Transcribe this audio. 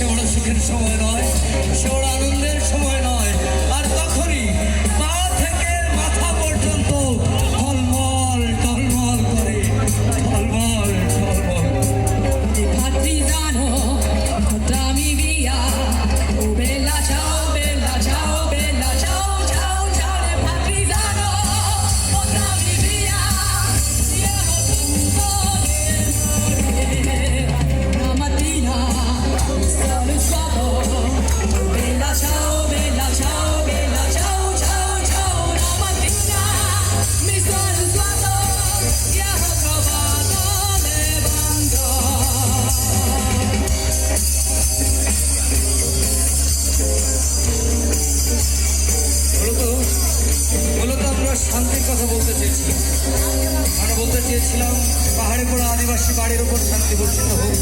সে বড় সুখের সময় নয়, সে বড় আনন্দের সময় নয়। আর তখনই পা থেকে মাথা পর্যন্ত টলমল টলমল করে, টলমল টলমল। Partigiano, portami via. Oh bella ciao, bella ciao, bella ciao, ciao, ciao. Partigiano, portami via. Io tutto morire. Una mattina sono stato. Oh bella ciao, bella ciao, bella ciao, ciao, ciao. Una mattina mi sono stato. Io ho trovato le bande. মূলত আমরা শান্তির কথা বলতে চেয়েছিলাম। আমরা বলতে চেয়েছিলাম পাহাড়ে পড়া আদিবাসী বাড়ির উপর শান্তি বর্ষিত হোক।